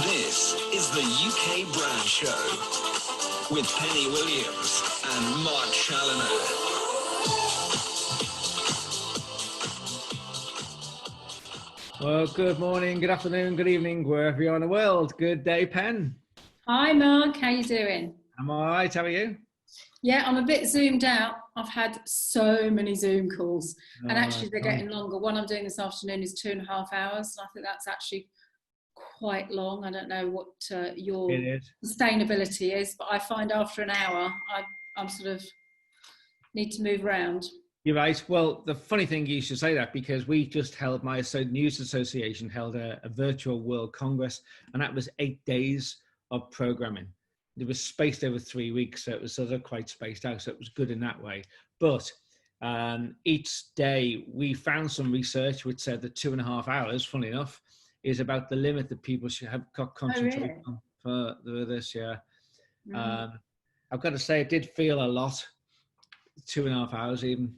This is the UK Brand Show with Penny Williams and Mark Challinor. Well, good morning, good afternoon, good evening, wherever you are in the world. Good day, Pen. Hi, Mark. How you doing? I'm all right. How are you? Yeah, I'm a bit zoomed out. I've had so many Zoom calls, and actually they're getting longer. One I'm doing this afternoon is 2.5 hours, and I think that's actually quite long. I don't know what your sustainability is, but I find after an hour, I'm sort of need to move around. You're right. Well, the funny thing you should say that, because we just held, my news association held a virtual World Congress, and that was 8 days of programming. It was spaced over 3 weeks, so it was sort of quite spaced out, so it was good in that way. But each day we found some research which said that 2.5 hours, funny enough, is about the limit that people should have got concentrate on for this year. I've got to say, it did feel a lot, 2.5 hours even,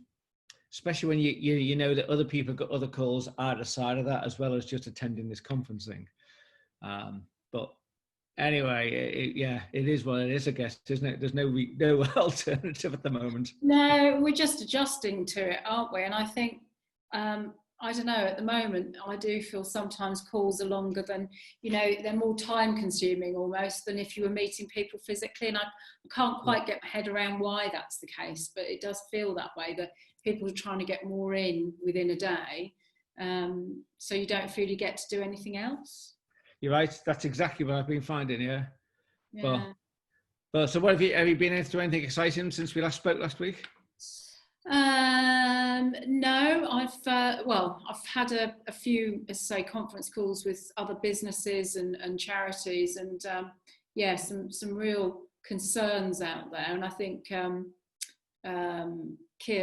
especially when you know that other people got other calls either side of that, as well as just attending this conference thing. But anyway, it is what it is, I guess, isn't it? There's no alternative at the moment. No, we're just adjusting to it, aren't we? And I think, I don't know, at the moment, I do feel sometimes calls are longer than, they're more time consuming almost than if you were meeting people physically. And I can't quite get my head around why that's the case, but it does feel that way, that people are trying to get more in within a day. So you don't feel you get to do anything else. You're right. That's exactly what I've been finding. Yeah. But so what have you been able to do anything exciting since we last spoke last week? No, I've had a few, as I say, conference calls with other businesses and charities, and some real concerns out there. And I think Keir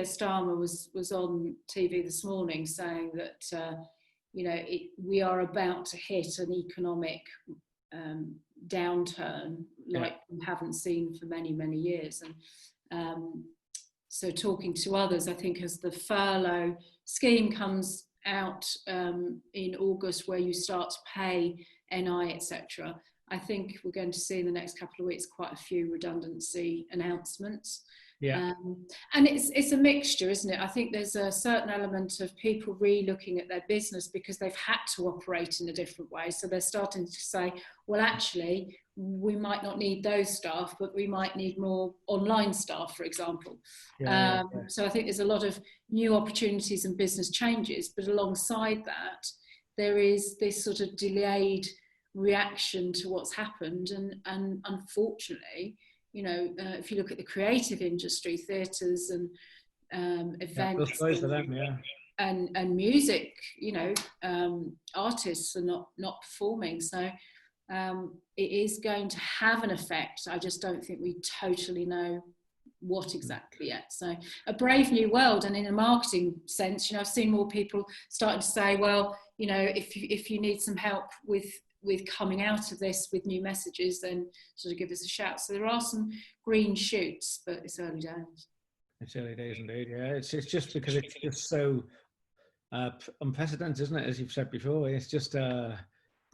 Starmer was on TV this morning saying that we are about to hit an economic downturn like we haven't seen for many, many years. And so talking to others, I think as the furlough scheme comes out in August, where you start to pay NI, etc., I think we're going to see in the next couple of weeks quite a few redundancy announcements. Yeah. And it's a mixture, isn't it? I think there's a certain element of people re-looking at their business because they've had to operate in a different way. So they're starting to say, well, actually, we might not need those staff, but we might need more online staff, for example. So I think there's a lot of new opportunities and business changes, but alongside that, there is this sort of delayed reaction to what's happened. And unfortunately, if you look at the creative industry, theatres and events and music, artists are not performing. So it is going to have an effect. I just don't think we totally know what exactly yet. So a brave new world. And in a marketing sense, I've seen more people starting to say, well, if you need some help with coming out of this with new messages, then sort of give us a shout. So there are some green shoots, but it's early days. It's early days indeed, yeah. It's just because it's just so unprecedented, isn't it? As you've said before, it's just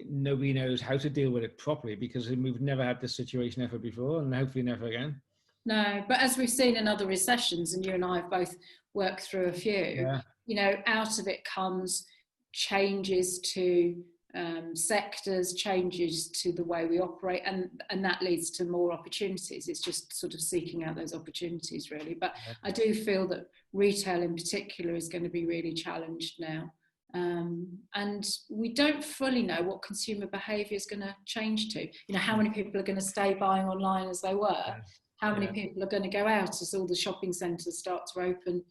nobody knows how to deal with it properly, because we've never had this situation ever before, and hopefully never again. No, but as we've seen in other recessions, and you and I have both worked through a few, out of it comes changes to sectors, changes to the way we operate, and that leads to more opportunities. It's just sort of seeking out those opportunities, really. But I do feel that retail in particular is going to be really challenged now. And we don't fully know what consumer behaviour is going to change to. How many people are going to stay buying online as they were? How many people are going to go out as all the shopping centres start to open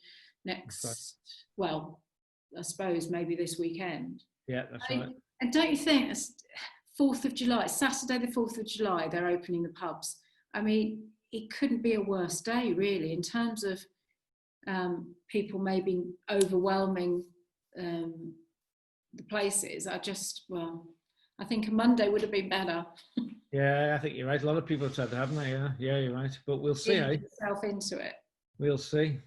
next, well, I suppose maybe this weekend. Yeah, that's right. And don't you think it's 4th of July, Saturday the 4th of July, they're opening the pubs. I mean, it couldn't be a worse day, really, in terms of people maybe overwhelming the places. I think a Monday would have been better. Yeah, I think you're right. A lot of people have said that, haven't they? Yeah, you're right. But we'll see. Yourself into it. We'll see.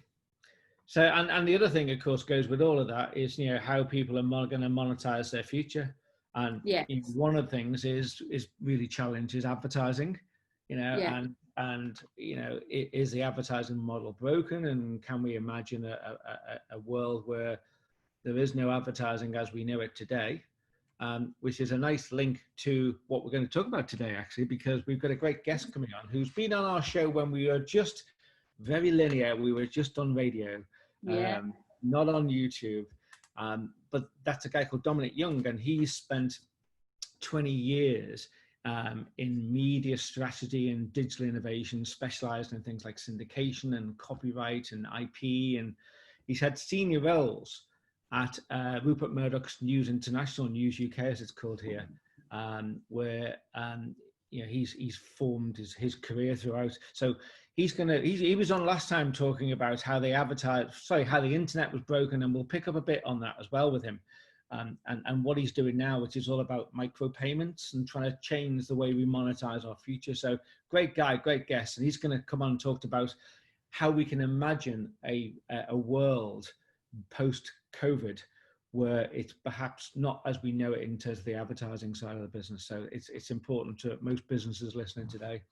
So, and the other thing, of course, goes with all of that is, how people are going to monetize their future. And Yes. one of the things is really challenges advertising, and is the advertising model broken, and can we imagine a world where there is no advertising as we know it today? Which is a nice link to what we're going to talk about today, actually, because we've got a great guest coming on who's been on our show when we were just very linear. We were just on radio, not on YouTube. But that's a guy called Dominic Young, and he's spent 20 years in media strategy and digital innovation, specialized in things like syndication and copyright and IP. And he's had senior roles at Rupert Murdoch's News International, News UK as it's called here, where he's formed his career throughout. So he was on last time talking about how how the internet was broken, and we'll pick up a bit on that as well with him, and what he's doing now, which is all about micropayments and trying to change the way we monetize our future. So great guy, great guest, and he's going to come on and talk about how we can imagine a world post-COVID where it's perhaps not as we know it in terms of the advertising side of the business. So it's important to most businesses listening today.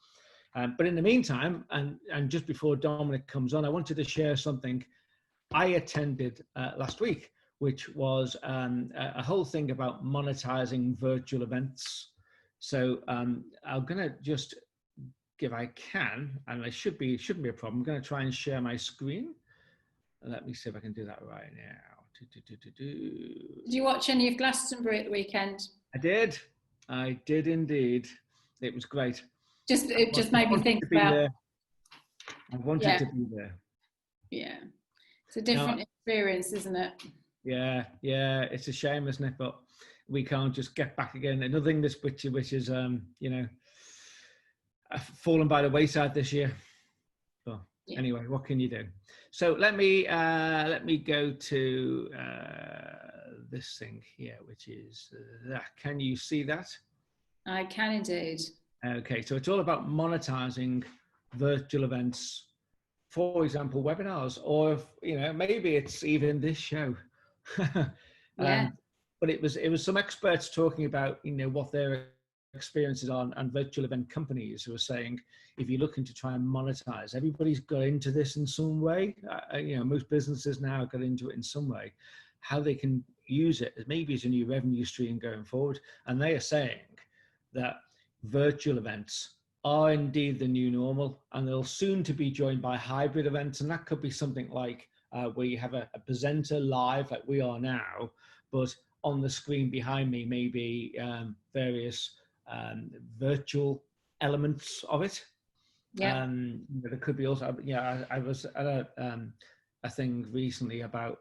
But in the meantime, and just before Dominic comes on, I wanted to share something I attended last week, which was a whole thing about monetizing virtual events. So I'm going to just, if I can, and it shouldn't be a problem, I'm going to try and share my screen. Let me see if I can do that right now. Did you watch any of Glastonbury at the weekend? I did indeed. It was great. It just made me think about. I wanted to be there. Yeah, it's a different experience, isn't it? Yeah, it's a shame, isn't it? But we can't just get back again. Another thing which is fallen by the wayside this year. But anyway, what can you do? So let me go to this thing here, which is that. Can you see that? I can indeed. Okay, so it's all about monetizing virtual events, for example, webinars, or maybe it's even this show. But it was some experts talking about what their experiences are, and virtual event companies who are saying, if you're looking to try and monetize, everybody's got into this in some way. Most businesses now got into it in some way. How they can use it maybe as a new revenue stream going forward. And they are saying that virtual events are indeed the new normal, and they'll soon to be joined by hybrid events. And that could be something like where you have a presenter live like we are now, but on the screen behind me maybe various virtual elements of it. There could be also, I was at a thing recently about,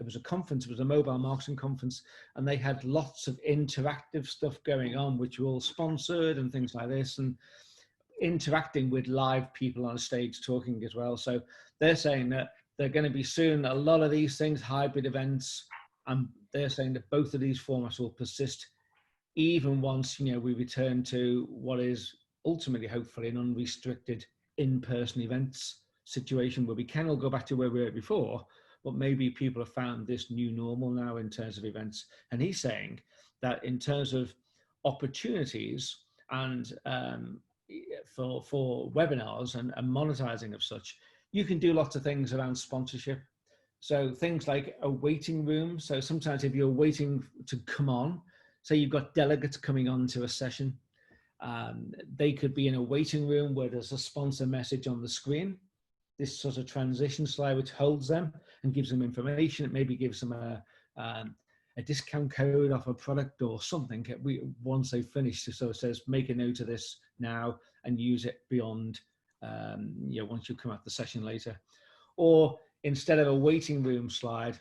it was a conference, it was a mobile marketing conference, and they had lots of interactive stuff going on, which were all sponsored and things like this, and interacting with live people on stage talking as well. So they're saying that they're going to be soon a lot of these things, hybrid events, and they're saying that both of these formats will persist even once we return to what is ultimately hopefully an unrestricted in-person events situation where we can all go back to where we were before, but maybe people have found this new normal now in terms of events. And he's saying that in terms of opportunities and for webinars and monetizing of such, you can do lots of things around sponsorship. So things like a waiting room. So sometimes if you're waiting to come on, say you've got delegates coming on to a session, they could be in a waiting room where there's a sponsor message on the screen, this sort of transition slide which holds them and gives them information. It maybe gives them a discount code off a product or something once they've finished. So it says, make a note of this now and use it beyond, once you come out the session later. Or instead of a waiting room slide,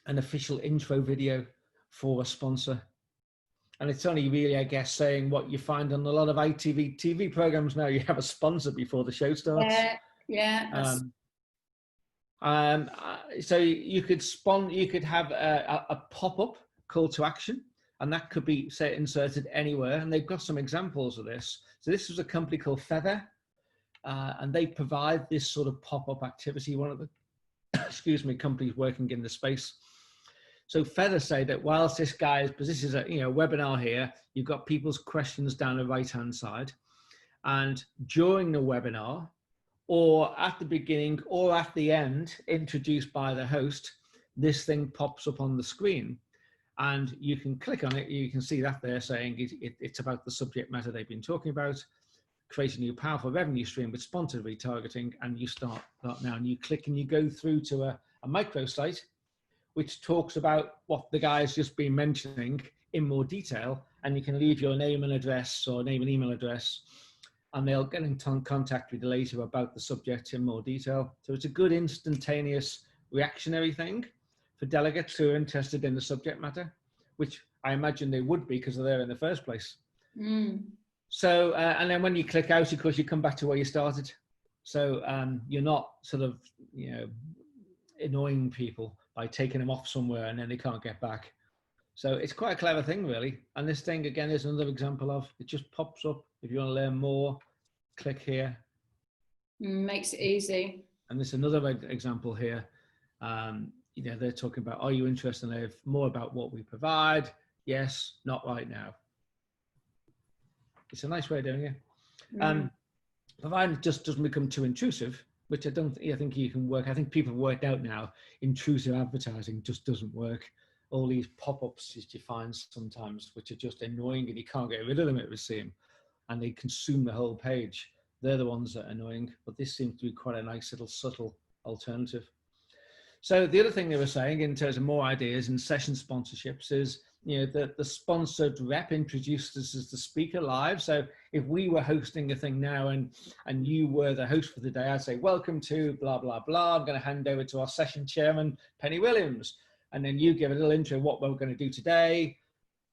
an official intro video for a sponsor. And it's only really, I guess, saying what you find on a lot of ITV TV programs now. You have a sponsor before the show starts. So you could have a pop-up call to action, and that could be, say, inserted anywhere. And they've got some examples of this. So this was a company called Feather, and they provide this sort of pop-up activity. One of the, companies working in the space. So Feather say that whilst this guy is, because this is a webinar here, you've got people's questions down the right-hand side, and during the webinar, or at the beginning or at the end, introduced by the host, this thing pops up on the screen, and you can click on it. You can see that there saying it's about the subject matter they've been talking about, create a new powerful revenue stream with sponsored retargeting, and you start that now, and you click and you go through to a microsite which talks about what the guy's just been mentioning in more detail, and you can leave your name and address, or name and email address, and they'll get in contact with you later about the subject in more detail. So it's a good instantaneous reactionary thing for delegates who are interested in the subject matter, which I imagine they would be because they're there in the first place. So, and then when you click out, of course, you come back to where you started. So you're not sort of, annoying people by taking them off somewhere and then they can't get back. So it's quite a clever thing, really. And this thing, again, is another example of, it just pops up. If you want to learn more, click here. Makes it easy. And there's another example here. They're talking about, are you interested in more about what we provide? Yes, not right now. It's a nice way of doing it. Provided it just doesn't become too intrusive, which I think you can work. I think people have worked out now, intrusive advertising just doesn't work. All these pop-ups that you find sometimes, which are just annoying and you can't get rid of them, it would seem, and they consume the whole page. They're the ones that are annoying, but this seems to be quite a nice little subtle alternative. So the other thing they were saying in terms of more ideas in session sponsorships is, the sponsored rep introduced us as the speaker live. So if we were hosting a thing now and you were the host for the day, I'd say, welcome to blah, blah, blah. I'm going to hand over to our session chairman, Penny Williams. And then you give a little intro of what we're going to do today.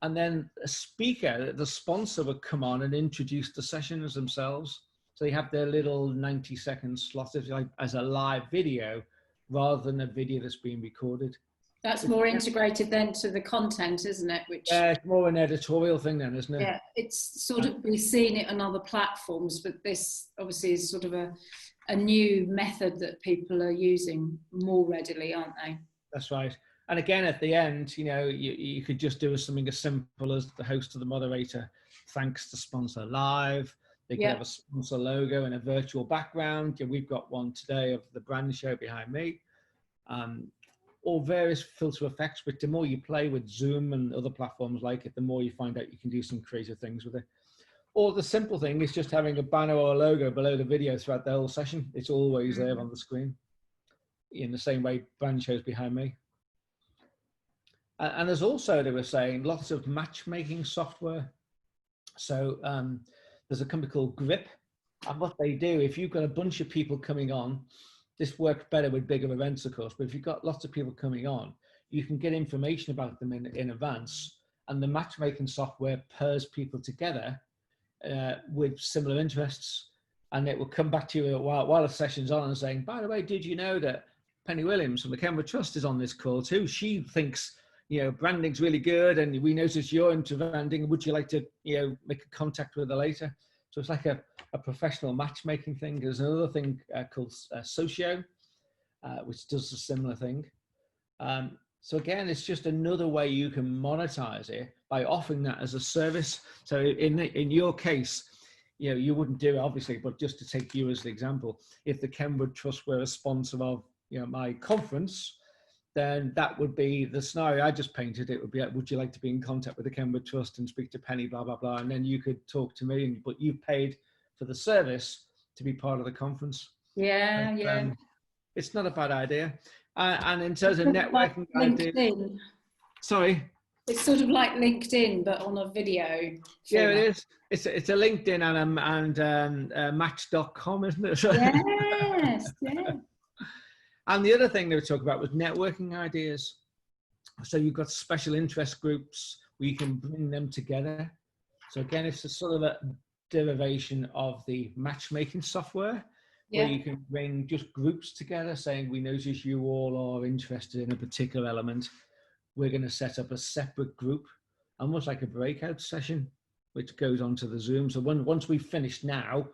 And then a speaker, the sponsor, would come on and introduce the sessions themselves. So they have their little 90-second slot as a live video rather than a video that's being recorded. That's more integrated then to the content, isn't it? Yeah, it's more an editorial thing then, isn't it? Yeah, it's sort of, we've seen it on other platforms, but this obviously is sort of a new method that people are using more readily, aren't they? That's right. And again, at the end, you could just do something as simple as the host or the moderator thanks the sponsor live. They can have a sponsor logo and a virtual background. We've got one today of the brand show behind me. Or various filter effects, but the more you play with Zoom and other platforms like it, the more you find out you can do some creative things with it. Or the simple thing is just having a banner or a logo below the video throughout the whole session. It's always there on the screen, in the same way brand shows behind me. And there's also, they were saying, lots of matchmaking software. So there's a company called Grip, and what they do, if you've got a bunch of people coming on, this works better with bigger events, of course, but if you've got lots of people coming on, you can get information about them in advance, and the matchmaking software pairs people together with similar interests, and it will come back to you while the session's on and saying, by the way, did you know that Penny Williams from the Kenwood Trust is on this call too? She thinks, branding's really good, and we noticed you're into branding. Would you like to, make a contact with her later? So it's like a professional matchmaking thing. There's another thing called Socio, which does a similar thing. So again, it's just another way you can monetize it by offering that as a service. So in your case, you wouldn't do it obviously, but just to take you as the example, if the Kenwood Trust were a sponsor of my conference, then that would be the scenario I just painted. It would be, would you like to be in contact with the Kenwood Trust and speak to Penny, blah, blah, blah. And then you could talk to me, but you paid for the service to be part of the conference. Yeah. It's not a bad idea. And in terms of networking LinkedIn. Sorry? It's sort of like LinkedIn, but on a video. Yeah, it is. It's a LinkedIn and Match.com, isn't it? Yes, yeah. And the other thing they were talking about was networking ideas. So you've got special interest groups where you can bring them together. So again, it's a sort of a derivation of the matchmaking software, where you can bring just groups together saying, we notice you all are interested in a particular element. We're going to set up a separate group, almost like a breakout session, which goes onto the Zoom. So once we've finished now,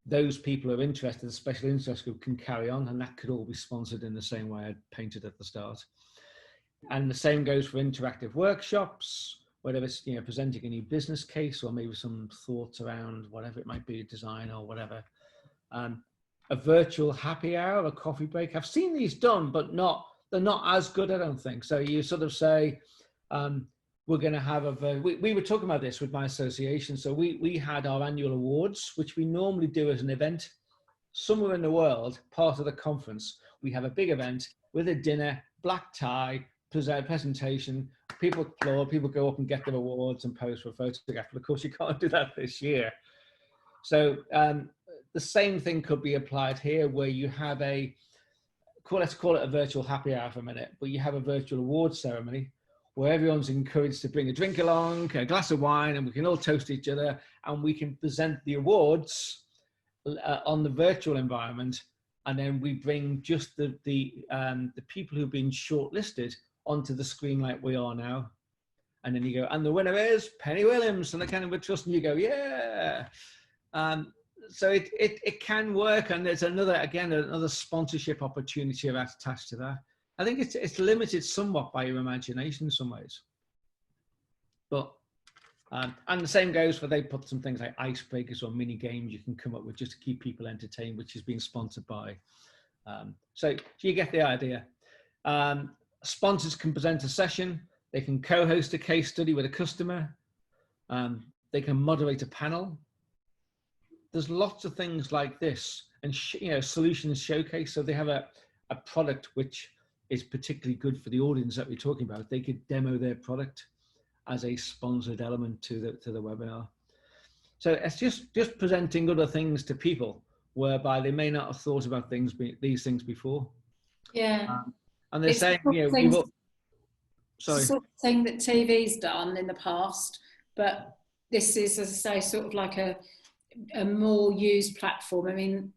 those people who are interested, the special interest group can carry on, and that could all be sponsored in the same way I painted at the start. And the same goes for interactive workshops, whether it's, you know, presenting a new business case or maybe some thoughts around whatever it might be, design or whatever. A virtual happy hour, a coffee break. I've seen these done, but they're not as good, I don't think. So you sort of say, we're going to have we were talking about this with my association. So we had our annual awards, which we normally do as an event. Somewhere in the world, part of the conference, we have a big event with a dinner, black tie, presentation, people applaud, people go up and get their awards and pose for a photograph. But of course, you can't do that this year. So the same thing could be applied here, where you have let's call it a virtual happy hour for a minute, but you have a virtual awards ceremony where everyone's encouraged to bring a drink along, a glass of wine, and we can all toast each other, and we can present the awards on the virtual environment, and then we bring just the people who've been shortlisted onto the screen like we are now, and then you go, and the winner is Penny Williams, and they kind of trust, and you go, yeah. So it can work, and there's another sponsorship opportunity attached to that. I think it's limited somewhat by your imagination in some ways, but and the same goes for, they put some things like icebreakers or mini games you can come up with just to keep people entertained, which is being sponsored by. So you get the idea. Sponsors can present a session. They can co-host a case study with a customer. They can moderate a panel. There's lots of things like this, and solutions showcase. So they have a product which is particularly good for the audience that we're talking about. They could demo their product as a sponsored element to the webinar. So it's just presenting other things to people whereby they may not have thought about these things before. Yeah. And they're saying, sorry. It's the sort of thing that TV's done in the past, but this is, as I say, sort of like a more used platform. I mean,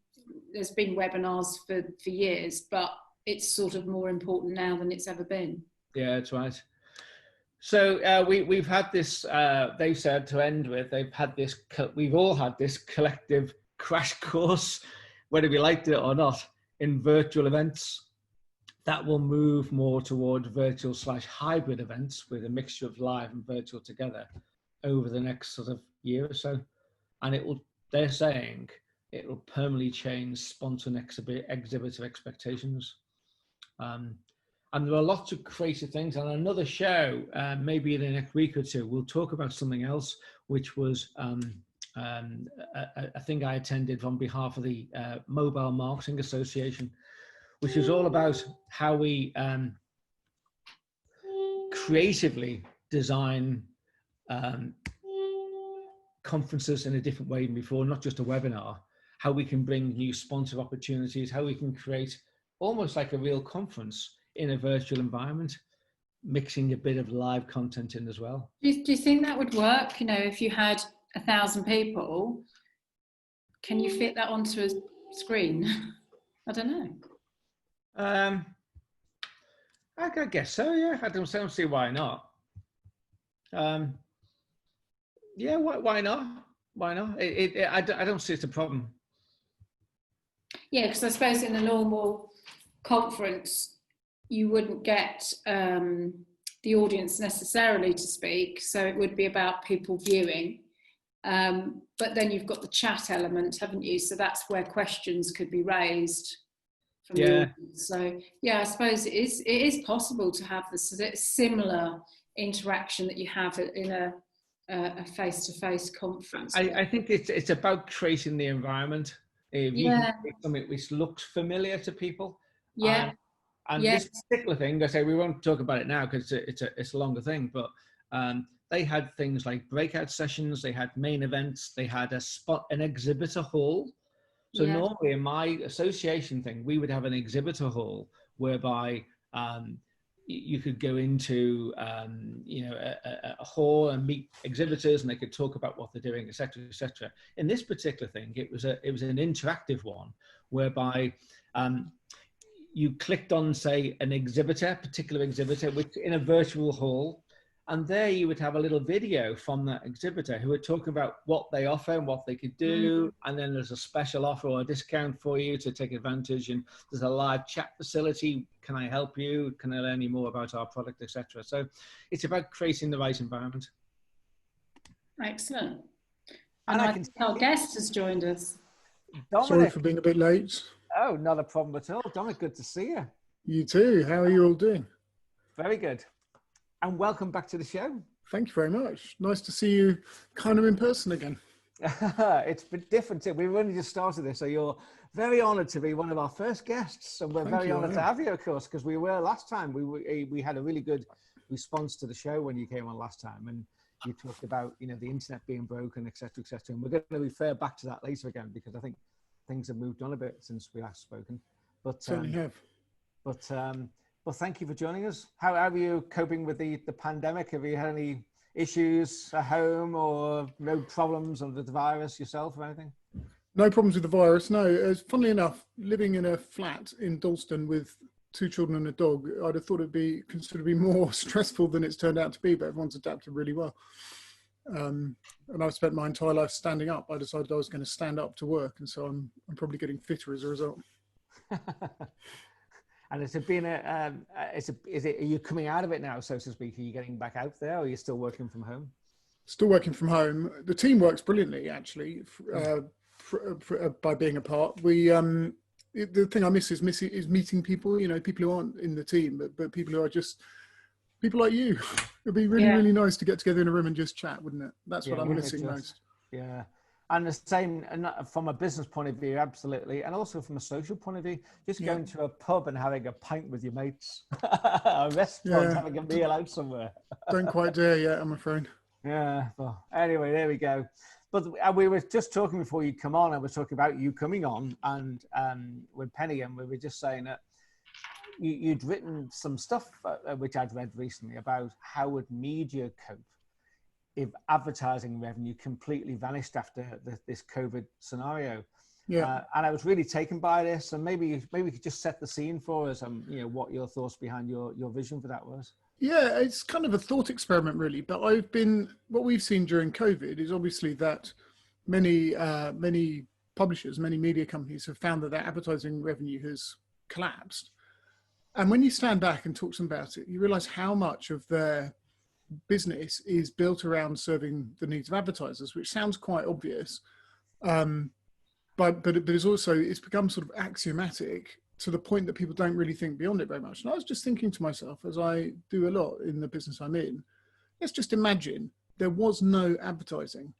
there's been webinars for years, but it's sort of more important now than it's ever been. Yeah, that's right. So we've had this, they've said to end with, we've all had this collective crash course, whether we liked it or not, in virtual events. That will move more towards virtual/hybrid events with a mixture of live and virtual together over the next sort of year or so. And they're saying it will permanently change sponsor and exhibitor expectations. And there are lots of creative things. On another show, maybe in the next week or two, we'll talk about something else, which was a thing I attended on behalf of the Mobile Marketing Association, which is all about how we creatively design conferences in a different way than before, not just a webinar, how we can bring new sponsor opportunities, how we can create almost like a real conference in a virtual environment, mixing a bit of live content in as well. Do you think that would work? If you had 1,000 people, can you fit that onto a screen? I don't know. I guess so, yeah. I don't see why not. Yeah, why not? Why not? I don't see it's a problem. Yeah, because I suppose in a normal conference, you wouldn't get the audience necessarily to speak, so it would be about people viewing. But then you've got the chat element, haven't you? So that's where questions could be raised from the audience. So yeah, I suppose it is possible to have this similar interaction that you have in a face-to-face conference. I think it's about creating the environment. If you can create something which looks familiar to people. Yeah. And this particular thing, I say we won't talk about it now because it's a longer thing, but they had things like breakout sessions, they had main events, they had an exhibitor hall. So normally in my association thing, we would have an exhibitor hall whereby you could go into a hall and meet exhibitors, and they could talk about what they're doing, etc., etc. In this particular thing, it was an interactive one whereby you clicked on, say, an exhibitor, particular exhibitor, which in a virtual hall, And there you would have a little video from that exhibitor who would talk about what they offer and what they could do. And then there's a special offer or a discount for you to take advantage. And there's a live chat facility. Can I help you? Can I learn any more about our product, etc.? So it's about creating the right environment. Excellent. And I think our guest has joined us. Dominic. Sorry for being a bit late. Oh, not a problem at all. Dominic, good to see you. You too. How are you all doing? Very good. And welcome back to the show. Thank you very much. Nice to see you kind of in person again. It's been different. We've only just started this, so you're very honoured to be one of our first guests. And we're very honoured to have you, of course, because we were last time. We had a really good response to the show when you came on last time. And you talked about, the internet being broken, et cetera, et cetera. And we're going to refer back to that later again, because I think things have moved on a bit since we last spoken. But certainly have. But thank you for joining us. How are you coping with the pandemic? Have you had any issues at home or no problems with the virus yourself or anything? No problems with the virus, no. Funnily enough, living in a flat in Dalston with 2 children and a dog, I'd have thought it'd be considered to be more stressful than it's turned out to be, but everyone's adapted really well. And I've spent my entire life standing up. I decided I was going to stand up to work, and so I'm probably getting fitter as a result. And has it been are you coming out of it now, so to speak? Are you getting back out there, or are you still working from home? Still working from home. The team works brilliantly, actually, by being apart. The thing I miss is meeting people, people who aren't in the team, but people who are just people like you. It'd be really nice to get together in a room and just chat, wouldn't it? That's what I'm missing most. Yeah. And the same, and from a business point of view, absolutely. And also from a social point of view, just going to a pub and having a pint with your mates, a restaurant, having a meal out somewhere. Don't quite dare yet, I'm afraid. Yeah. Well, anyway, there we go. But we were just talking before you come on, I was talking about you coming on and with Penny, and we were just saying that you'd written some stuff, which I'd read recently, about how would media cope if advertising revenue completely vanished after this COVID scenario. Yeah. And I was really taken by this, and maybe we could just set the scene for us and what your thoughts behind your vision for that was. Yeah, it's kind of a thought experiment really, but what we've seen during COVID is obviously that many publishers, many media companies have found that their advertising revenue has collapsed. And when you stand back and talk to them about it, you realize how much of their business is built around serving the needs of advertisers, which sounds quite obvious. But it's become sort of axiomatic to the point that people don't really think beyond it very much. And I was just thinking to myself, as I do a lot in the business I'm in, let's just imagine there was no advertising.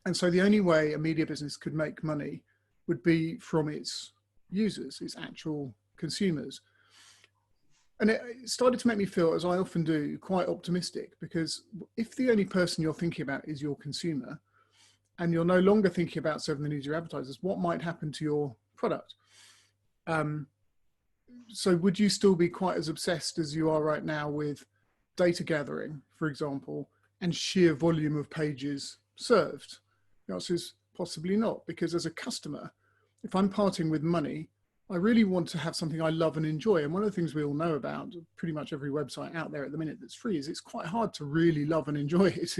And so the only way a media business could make money would be from its users, its actual consumers. And it started to make me feel, as I often do, quite optimistic, because if the only person you're thinking about is your consumer, and you're no longer thinking about serving the needs of your advertisers, what might happen to your product? So would you still be quite as obsessed as you are right now with data gathering, for example, and sheer volume of pages served? The answer is possibly not, because as a customer, if I'm parting with money, I really want to have something I love and enjoy. And one of the things we all know about pretty much every website out there at the minute that's free is it's quite hard to really love and enjoy it.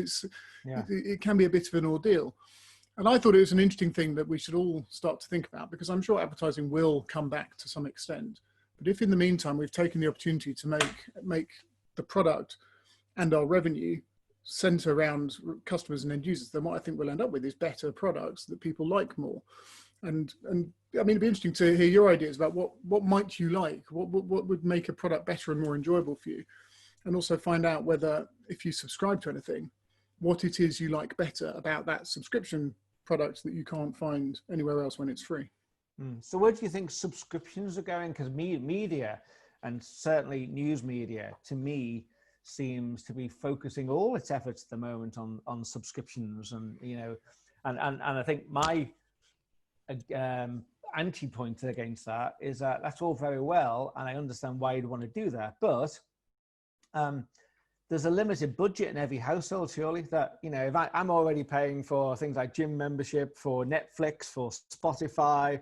It can be a bit of an ordeal. And I thought it was an interesting thing that we should all start to think about, because I'm sure advertising will come back to some extent. But if in the meantime, we've taken the opportunity to make the product and our revenue center around customers and end users, then what I think we'll end up with is better products that people like more. And I mean, it'd be interesting to hear your ideas about what might you like, what would make a product better and more enjoyable for you, and also find out whether, if you subscribe to anything, what it is you like better about that subscription product that you can't find anywhere else when it's free. So where do you think subscriptions are going? Because media, and certainly news media, to me, seems to be focusing all its efforts at the moment on subscriptions, and and I think my anti-point against that is that that's all very well, and I understand why you'd want to do that, but there's a limited budget in every household, surely, that if I'm already paying for things like gym membership, for Netflix, for Spotify,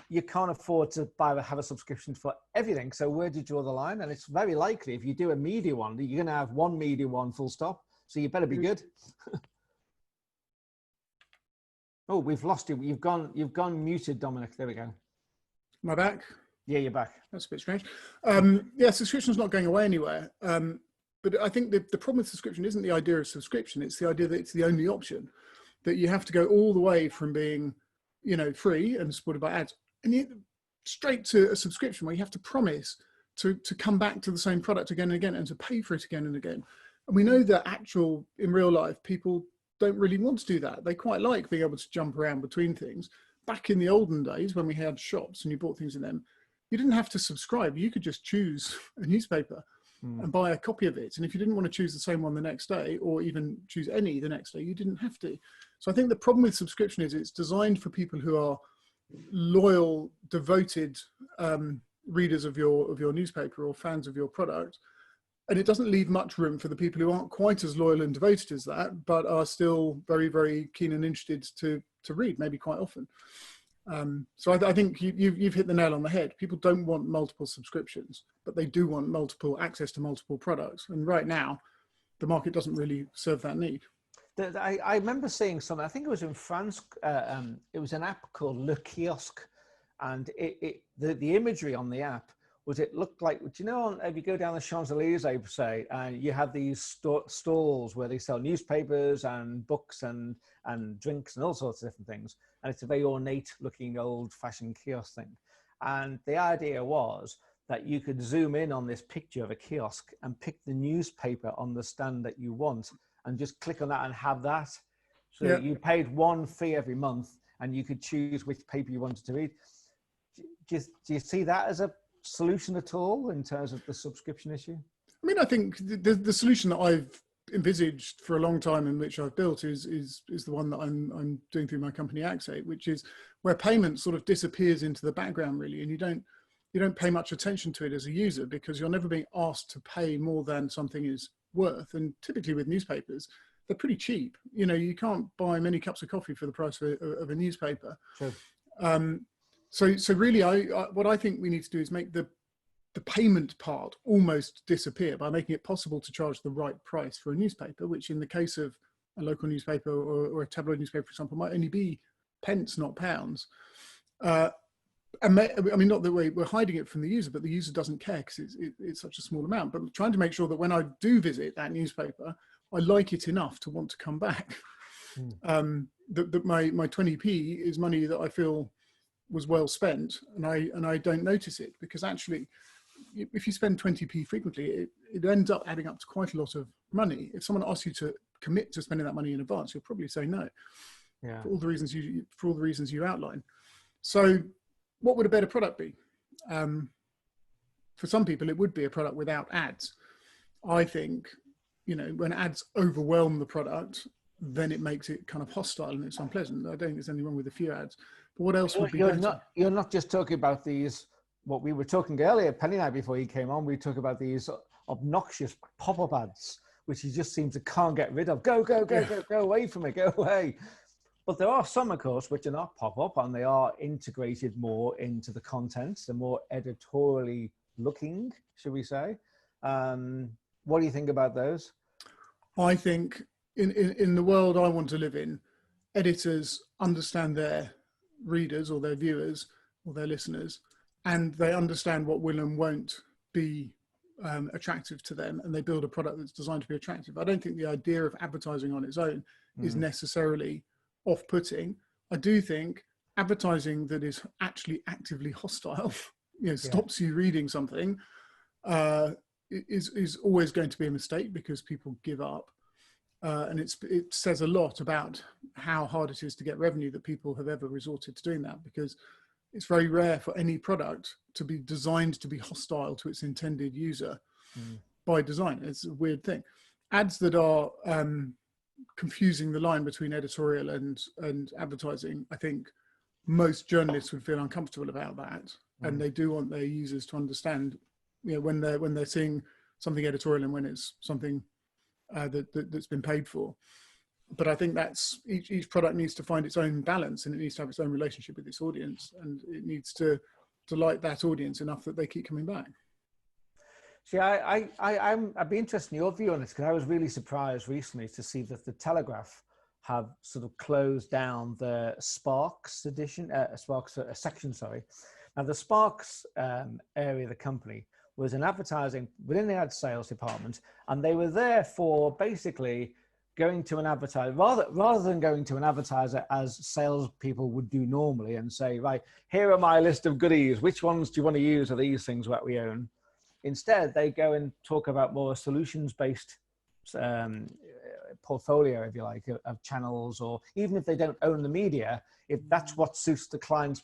you can't afford to have a subscription for everything. So where do you draw the line? And it's very likely if you do a media one, you're going to have one media one full stop. So you better be good. Oh, we've lost you. You've gone muted, Dominic. There we go. Am I back? Yeah, you're back. That's a bit strange. Yeah, subscription's not going away anywhere. But I think the problem with subscription isn't the idea of subscription. It's the idea that it's the only option, that you have to go all the way from being, you know, free and supported by ads, and straight to a subscription where you have to promise to come back to the same product again and again and to pay for it again and again. And we know that in real life, people don't really want to do that. They quite like being able to jump around between things. Back in the olden days when we had shops and you bought things in them, you didn't have to subscribe. You could just choose a newspaper and buy a copy of it. And if you didn't want to choose the same one the next day, or even choose any the next day, you didn't have to. So I think the problem with subscription is it's designed for people who are loyal, devoted readers of your newspaper or fans of your product. And it doesn't leave much room for the people who aren't quite as loyal and devoted as that, but are still very, very keen and interested to read, maybe quite often. So I think you've hit the nail on the head. People don't want multiple subscriptions, but they do want access to multiple products. And right now, the market doesn't really serve that need. I remember seeing something, I think it was in France, it was an app called Le Kiosque, and the imagery on the app was, it looked like, do you know, if you go down the Champs-Elysees, say, and you have these stalls where they sell newspapers and books and drinks and all sorts of different things. And it's a very ornate looking old fashioned kiosk thing. And the idea was that you could zoom in on this picture of a kiosk and pick the newspaper on the stand that you want and just click on that and have that. So you paid one fee every month and you could choose which paper you wanted to read. Do you see that as a solution at all in terms of the subscription issue? I mean, I think the solution that I've envisaged for a long time and which I've built is the one that I'm doing through my company Axate, which is where payment sort of disappears into the background really, and you don't pay much attention to it as a user because you're never being asked to pay more than something is worth. And typically with newspapers, they're pretty cheap. You know, you can't buy many cups of coffee for the price of a newspaper. Sure. So really, what I think we need to do is make the payment part almost disappear by making it possible to charge the right price for a newspaper, which in the case of a local newspaper or a tabloid newspaper, for example, might only be pence, not pounds. I mean, not that we're hiding it from the user, but the user doesn't care because it's such a small amount. But I'm trying to make sure that when I do visit that newspaper, I like it enough to want to come back. That my 20p is money that I feel was well spent, and I don't notice it, because actually, if you spend 20p frequently, it ends up adding up to quite a lot of money. If someone asks you to commit to spending that money in advance, you'll probably say no. For all the reasons you outline. So, what would a better product be? For some people, it would be a product without ads. I think, you know, when ads overwhelm the product, then it makes it kind of hostile and it's unpleasant. I don't think there's anything wrong with a few ads. But what else would be better? You're not just talking about these, what we were talking earlier, Penny and I, before you came on, we talked about these obnoxious pop-up ads, which you just seem to can't get rid of. Go away from it, go away. But there are some, of course, which are not pop-up and they are integrated more into the content. They're more editorially looking, should we say. What do you think about those? I think in the world I want to live in, editors understand their readers or their viewers or their listeners, and they understand what will and won't be attractive to them, and they build a product that's designed to be attractive. I don't think the idea of advertising on its own is necessarily off-putting. I do think advertising that is actually actively hostile, stops you reading something, is always going to be a mistake because people give up. And it says a lot about how hard it is to get revenue that people have ever resorted to doing that, because it's very rare for any product to be designed to be hostile to its intended user by design. It's a weird thing. Ads that are confusing the line between editorial and advertising, I think most journalists would feel uncomfortable about that, and they do want their users to understand, when they're seeing something editorial and when it's something that's been paid for. but I think that's each product needs to find its own balance, and it needs to have its own relationship with its audience, and it needs to delight that audience enough that they keep coming back. See, I'd be interested in your view on this, because I was really surprised recently to see that the Telegraph have sort of closed down the Sparks section. Sorry. Now the Sparks area of the company was an advertising within the ad sales department, and they were there for basically going to an advertiser rather than going to an advertiser as salespeople would do normally and say, right, here are my list of goodies. Which ones do you want to use of these things that we own? Instead, they go and talk about more solutions-based portfolio, if you like, of channels, or even if they don't own the media, if that's what suits the client's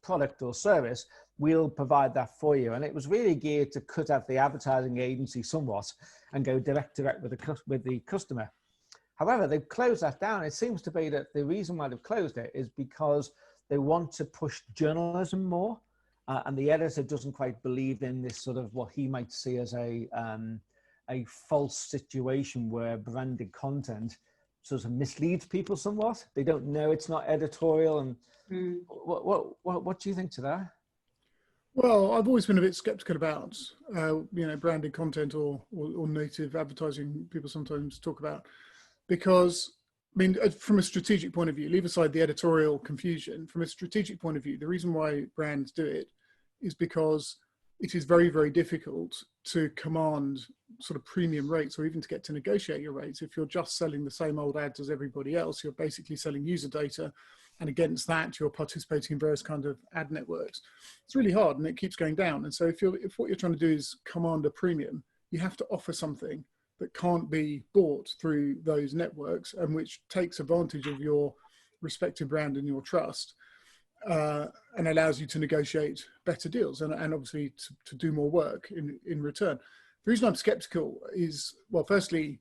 product or service, we'll provide that for you. And it was really geared to cut out the advertising agency somewhat and go direct with the customer. However, they've closed that down. It seems to be that the reason why they've closed it is because they want to push journalism more, and the editor doesn't quite believe in this sort of what he might see as a false situation where branded content sort of misleads people somewhat. They don't know it's not editorial. And what do you think to that? Well, I've always been a bit skeptical about branded content or native advertising. People sometimes talk about, because I mean, from a strategic point of view, leave aside the editorial confusion. From a strategic point of view, the reason why brands do it is because it is very, very difficult to command sort of premium rates, or even to get to negotiate your rates. If you're just selling the same old ads as everybody else, you're basically selling user data, and against that, you're participating in various kind of ad networks. It's really hard, and it keeps going down. And so if what you're trying to do is command a premium, you have to offer something that can't be bought through those networks, and which takes advantage of your respective brand and your trust, and allows you to negotiate better deals and obviously to do more work in return. The reason I'm skeptical is, well, firstly,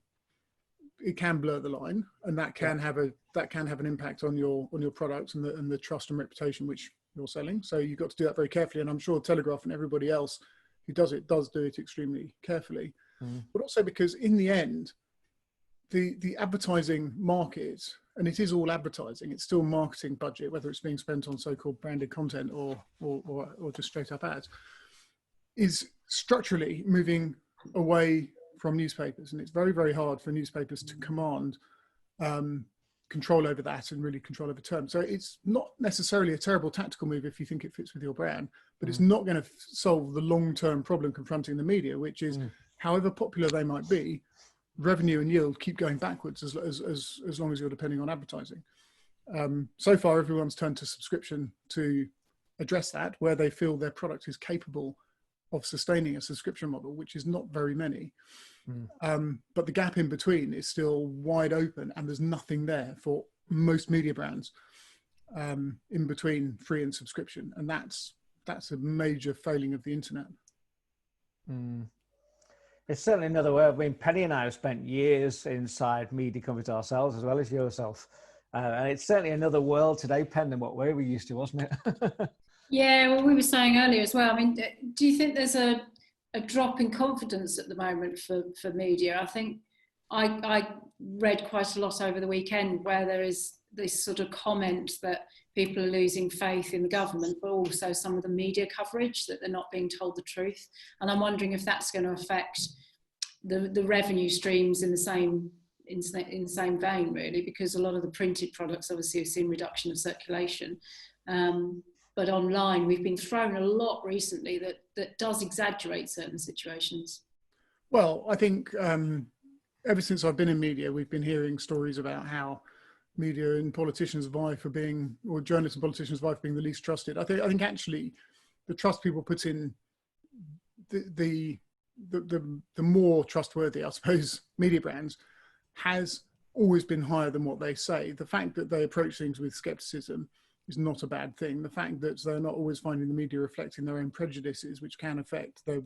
it can blur the line, and that can have an impact on your products and the trust and reputation which you're selling. So you've got to do that very carefully, and I'm sure Telegraph and everybody else who does do it extremely carefully. But also because in the end, the advertising market, and it is all advertising, it's still marketing budget, whether it's being spent on so-called branded content or just straight up ads, is structurally moving away from newspapers. And it's very, very hard for newspapers to command control over that and really control over terms. So it's not necessarily a terrible tactical move if you think it fits with your brand, but it's not going to solve the long-term problem confronting the media, which is however popular they might be, revenue and yield keep going backwards as long as you're depending on advertising. So far, everyone's turned to subscription to address that, where they feel their product is capable of sustaining a subscription model, which is not very many. But the gap in between is still wide open, and there's nothing there for most media brands in between free and subscription. And that's a major failing of the internet. It's certainly another way. I mean, Penny and I have spent years inside media companies ourselves, as well as yourself. And it's certainly another world today, Penn, than what we were used to, wasn't it? Yeah, well, we were saying earlier as well. I mean, do you think there's a drop in confidence at the moment for media? I think I read quite a lot over the weekend where there is this sort of comment that people are losing faith in the government, but also some of the media coverage, that they're not being told the truth. And I'm wondering if that's going to affect the revenue streams in the same vein, really, because a lot of the printed products obviously have seen reduction of circulation. But online, we've been thrown a lot recently that does exaggerate certain situations. Well, I think ever since I've been in media, we've been hearing stories about how media and politicians vie for being, or journalists and politicians vie for being the least trusted. I think actually the trust people put in the more trustworthy, I suppose, media brands has always been higher than what they say. The fact that they approach things with skepticism is not a bad thing. The fact that they're not always finding the media reflecting their own prejudices, which can affect the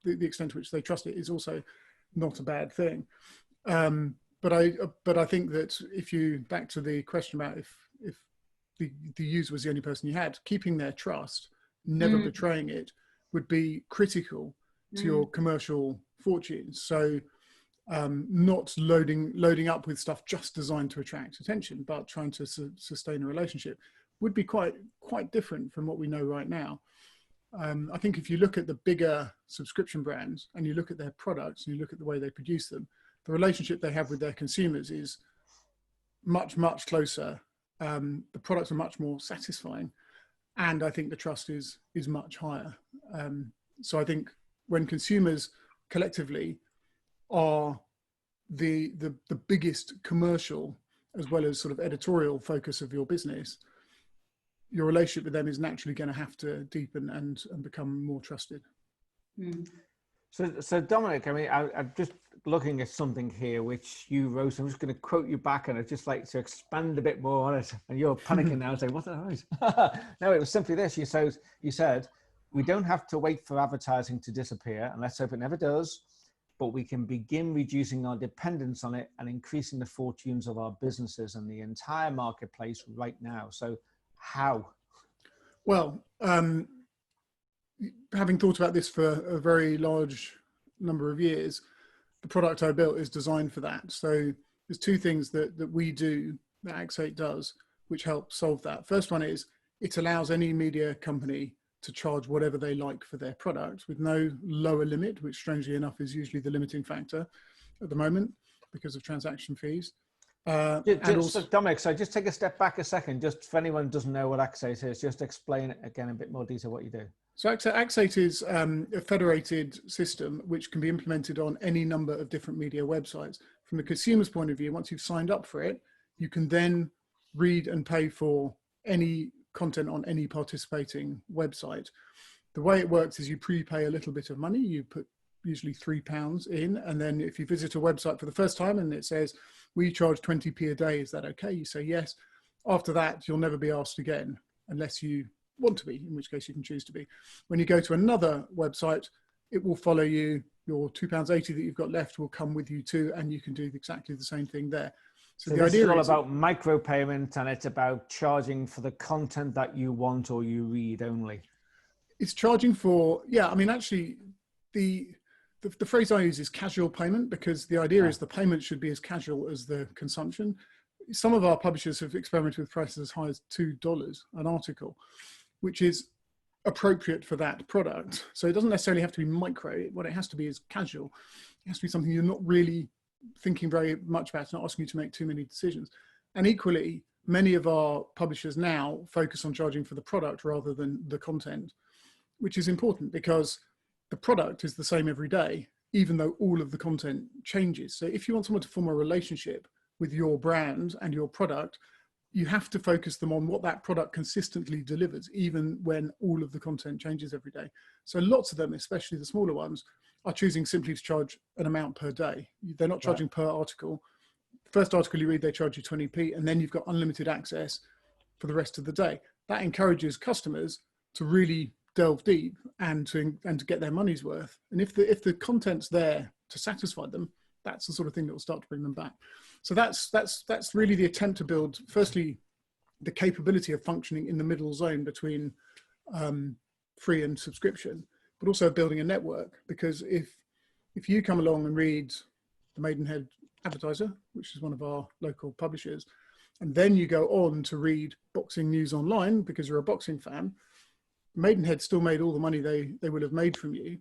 extent to which they trust it, is also not a bad thing. But I think that if you, back to the question about if the user was the only person you had, keeping their trust, never betraying it, would be critical to your commercial fortunes. So not loading up with stuff just designed to attract attention, but trying to sustain a relationship, would be quite different from what we know right now. I think if you look at the bigger subscription brands and you look at their products and you look at the way they produce them, the relationship they have with their consumers is much closer. The products are much more satisfying, and I think the trust is much higher. So I think when consumers collectively are the biggest commercial as well as sort of editorial focus of your business, your relationship with them is naturally going to have to deepen and become more trusted. Mm. So Dominic, I mean, I'm just looking at something here which you wrote. I'm just going to quote you back, and I'd just like to expand a bit more on it. And you're panicking now, saying, "What the hell?" No, it was simply this. You said, "We don't have to wait for advertising to disappear, and let's hope it never does. But we can begin reducing our dependence on it and increasing the fortunes of our businesses and the entire marketplace right now." So, how? Well, having thought about this for a very large number of years, the product I built is designed for that. So there's two things that we do, that Axate does, which help solve that. First one is it allows any media company to charge whatever they like for their product with no lower limit, which strangely enough is usually the limiting factor at the moment because of transaction fees. So Dominic, so just take a step back a second, just for anyone who doesn't know what Axate is, just explain it again in a bit more detail what you do. So Axate is a federated system which can be implemented on any number of different media websites. From the consumer's point of view, once you've signed up for it, you can then read and pay for any content on any participating website. The way it works is you prepay a little bit of money, you put usually £3 in, and then if you visit a website for the first time and it says, we charge 20p a day, is that okay? You say yes. After that, you'll never be asked again unless you want to be, in which case you can choose to be. When you go to another website, it will follow you. Your £2.80 that you've got left will come with you too, and you can do exactly the same thing there. So the idea is all about micropayment, and it's about charging for the content that you want or you read only. It's charging for, yeah, I mean, actually, the phrase I use is casual payment, because the idea is the payment should be as casual as the consumption. Some of our publishers have experimented with prices as high as $2 an article, which is appropriate for that product. So it doesn't necessarily have to be micro. What it has to be is casual. It has to be something you're not really thinking very much about. It's not asking you to make too many decisions. And equally, many of our publishers now focus on charging for the product rather than the content, which is important because the product is the same every day, even though all of the content changes. So if you want someone to form a relationship with your brand and your product, you have to focus them on what that product consistently delivers, even when all of the content changes every day. So lots of them, especially the smaller ones, are choosing simply to charge an amount per day. They're not charging per article. First article you read, they charge you 20p, and then you've got unlimited access for the rest of the day. That encourages customers to really delve deep and to get their money's worth. And if the content's there to satisfy them, that's the sort of thing that will start to bring them back. So that's really the attempt to build, firstly, the capability of functioning in the middle zone between free and subscription, but also building a network. Because if you come along and read the Maidenhead Advertiser, which is one of our local publishers, and then you go on to read Boxing News Online because you're a boxing fan, Maidenhead still made all the money they would have made from you.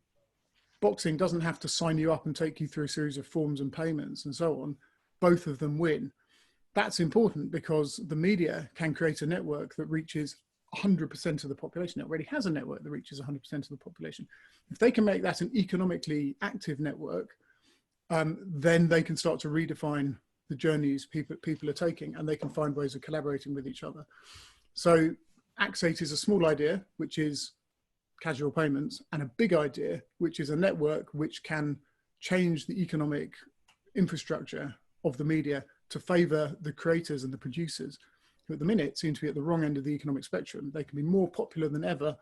Boxing doesn't have to sign you up and take you through a series of forms and payments and so on. Both of them win. That's important because the media can create a network that reaches 100% of the population. It already has a network that reaches 100% of the population. If they can make that an economically active network, then they can start to redefine the journeys people are taking, and they can find ways of collaborating with each other. So Axate is a small idea, which is casual payments, and a big idea, which is a network which can change the economic infrastructure of the media to favor the creators and the producers, who at the minute seem to be at the wrong end of the economic spectrum. They can be more popular than ever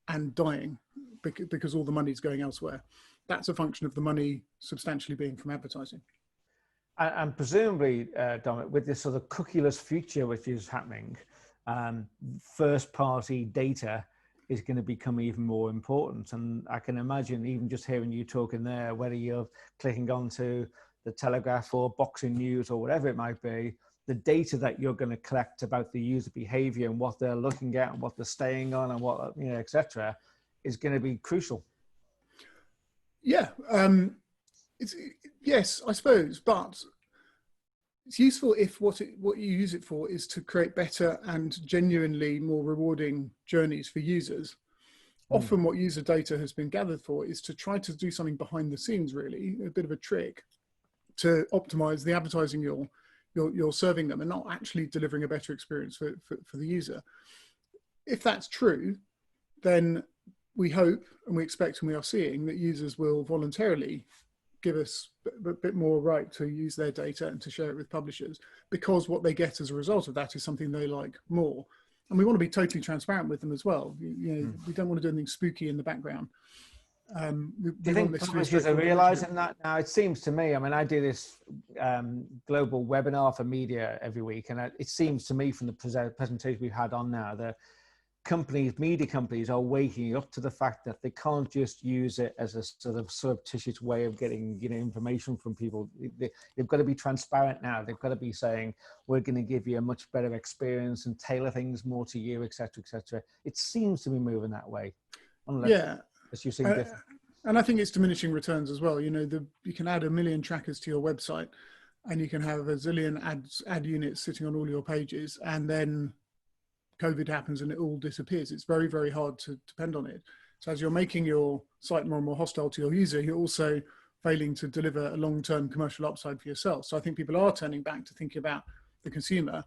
and dying because all the money is going elsewhere. That's a function of the money substantially being from advertising. And presumably, Dominic, with this sort of cookieless future which is happening, first-party data is going to become even more important. And I can imagine, even just hearing you talking there, whether you're clicking onto the Telegraph or Boxing News or whatever it might be, the data that you're going to collect about the user behavior and what they're looking at and what they're staying on and what, you know, etc., is going to be crucial. Yeah, yes, I suppose, but it's useful if what you use it for is to create better and genuinely more rewarding journeys for users. Often what user data has been gathered for is to try to do something behind the scenes, really, a bit of a trick to optimize the advertising you're serving them and not actually delivering a better experience for the user. If that's true, then we hope and we expect and we are seeing that users will voluntarily give us a bit more right to use their data and to share it with publishers, because what they get as a result of that is something they like more. And we want to be totally transparent with them as well. You know, we don't want to do anything spooky in the background. Do you think publishers are realizing that now? It seems to me, I mean, I do this global webinar for media every week, and it seems to me from the presentation we've had on now that media companies are waking up to the fact that they can't just use it as a sort of surreptitious way of getting, you know, information from people. They've got to be transparent now. They've got to be saying, we're going to give you a much better experience and tailor things more to you, etc., etc. It seems to be moving that way. Unless you seem different. And I think it's diminishing returns as well. You know, you can add 1 million trackers to your website and you can have a zillion ad units sitting on all your pages, and then COVID happens and it all disappears. It's very, very hard to depend on it. So as you're making your site more and more hostile to your user, you're also failing to deliver a long-term commercial upside for yourself. So I think people are turning back to thinking about the consumer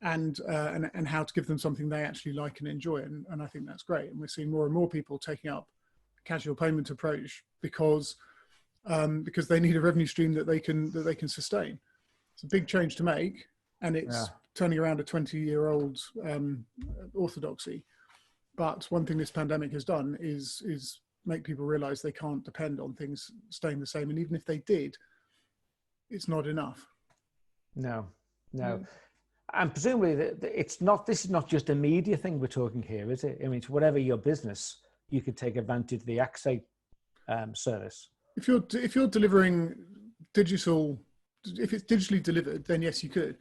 and how to give them something they actually like and enjoy. And I think that's great. And we're seeing more and more people taking up a casual payment approach because they need a revenue stream that they can sustain. It's a big change to make, and it's turning around a 20-year-old orthodoxy. But one thing this pandemic has done is make people realize they can't depend on things staying the same. And even if they did, it's not enough. No. And presumably this is not just a media thing we're talking here, is it? I mean, whatever your business, you could take advantage of the Axate service. If you're delivering digital, if it's digitally delivered, then yes, you could.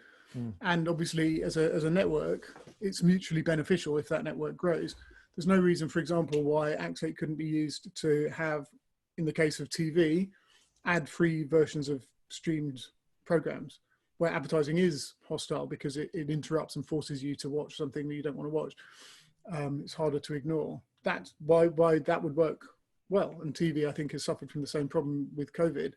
And obviously, as a network, it's mutually beneficial if that network grows. There's no reason, for example, why Axate couldn't be used to have, in the case of TV, ad-free versions of streamed programs where advertising is hostile because it interrupts and forces you to watch something that you don't want to watch. It's harder to ignore. That's why that would work well. And TV, I think, has suffered from the same problem with COVID.